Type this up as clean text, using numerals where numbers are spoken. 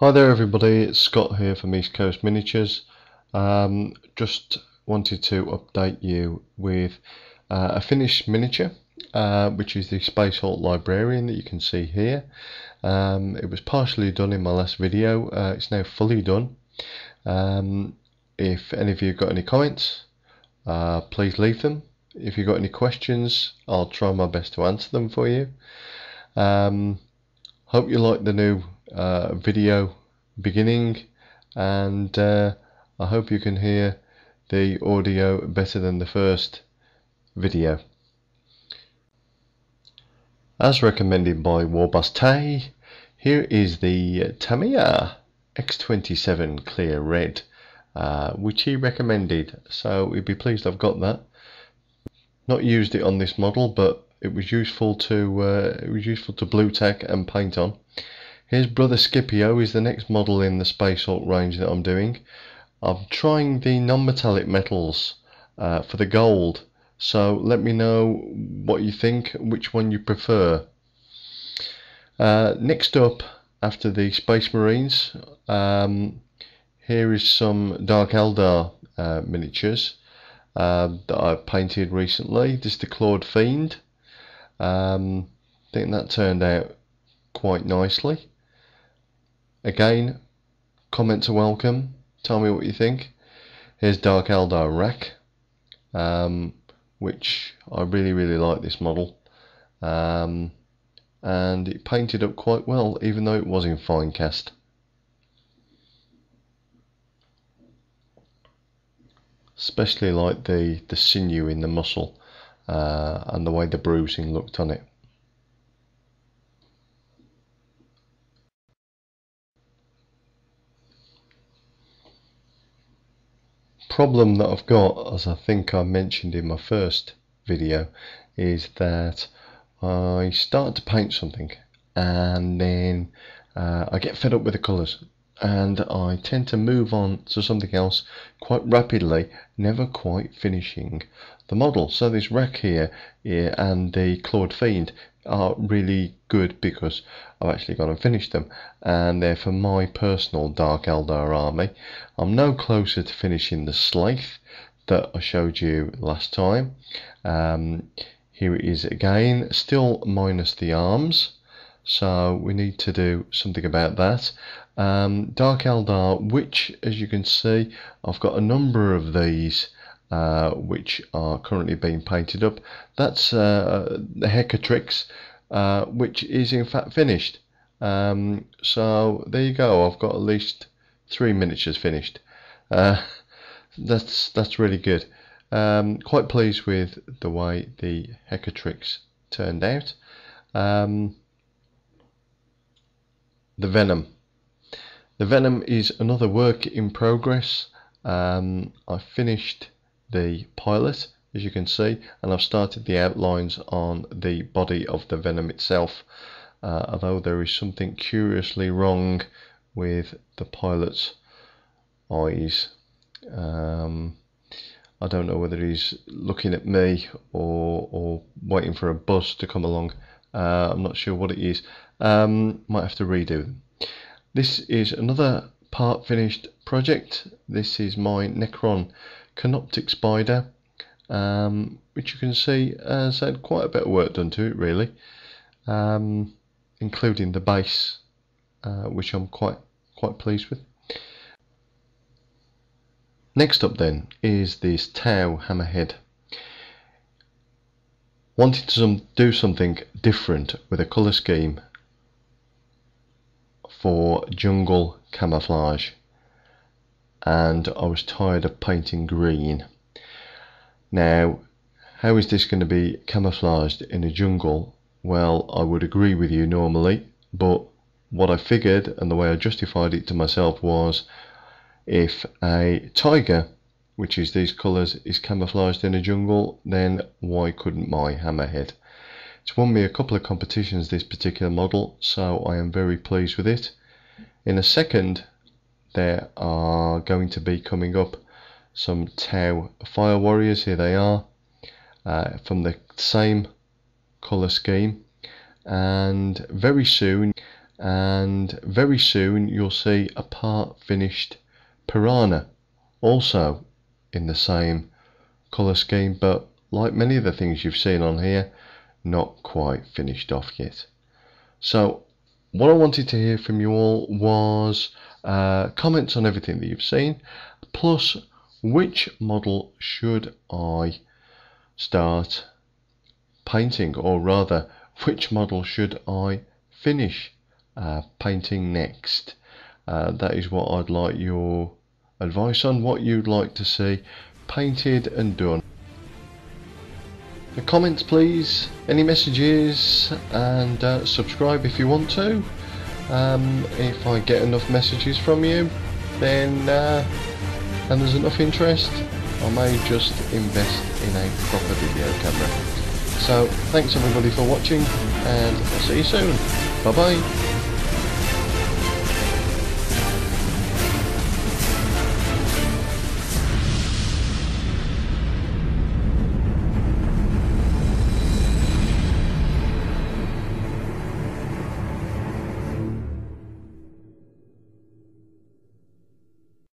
Hi there everybody, it's Scott here from East Coast Miniatures. Just wanted to update you with a finished miniature, which is the Space Hulk Librarian that you can see here. It was partially done in my last video, it's now fully done. If any of you have got any comments, please leave them. If you've got any questions, I'll try my best to answer them for you. Hope you like the new video beginning, and I hope you can hear the audio better than the first video. As recommended by Warboss Tay, here is the Tamiya X27 Clear Red, which he recommended, so we'd be pleased I've got that. Not used it on this model, but it was useful to blue tack and paint on. Here's Brother Scipio is the next model in the Space Hulk range that I'm doing. I'm trying the non-metallic metals for the gold, so let me know what you think, which one you prefer. Next up, after the Space Marines, here is some Dark Eldar miniatures that I've painted recently. This is the Clawed Fiend. I think that turned out quite nicely. Again, comments are welcome. Tell me what you think. Here's Dark Eldar Rack, which I really like this model, and it painted up quite well, even though it was in fine cast. Especially like the sinew in the muscle and the way the bruising looked on it. Problem that I've got, as I think I mentioned in my first video, is that I start to paint something and then I get fed up with the colours and I tend to move on to something else quite rapidly, never quite finishing the model. So this rack here and the Clawed Fiend are really good because I've actually gone and finished them, and they're for my personal Dark Eldar army. I'm no closer to finishing the Slaith that I showed you last time. Here it is again, still minus the arms, so we need to do something about that. Dark Eldar, which as you can see, I've got a number of these which are currently being painted up. That's the Hecatrix, which is in fact finished. So there you go, I've got at least 3 miniatures finished. That's really good. Quite pleased with the way the Hecatrix turned out. The Venom is another work in progress. I finished the pilot, as you can see, and I've started the outlines on the body of the Venom itself, although there is something curiously wrong with the pilot's eyes. I don't know whether he's looking at me or waiting for a bus to come along. I'm not sure what it is. Might have to redo them. This is another part finished project. This is my Necron Canoptic Spider, which you can see has had quite a bit of work done to it, really, including the base, which I'm quite pleased with. Next up then is this Tau Hammerhead. Wanted to do something different with a colour scheme for jungle camouflage, and I was tired of painting green. Now, how is this going to be camouflaged in a jungle? Well, I would agree with you normally, but what I figured and the way I justified it to myself was, if a tiger, which is these colours, is camouflaged in a jungle, then why couldn't my Hammerhead? It's won me a couple of competitions, this particular model, so I am very pleased with it. In a second, there are going to be coming up some Tau Fire Warriors. Here they are, from the same colour scheme, and very soon and very soon you'll see a part finished piranha, also in the same colour scheme, but like many of the things you've seen on here, not quite finished off yet. So what I wanted to hear from you all was comments on everything that you've seen, plus which model should I start painting, or rather which model should I finish painting next. That is what I'd like your advice on, what you'd like to see painted and done. The comments please, any messages, and subscribe if you want to. If I get enough messages from you, then and there's enough interest, I may just invest in a proper video camera. So thanks everybody for watching, and I'll see you soon. Bye bye.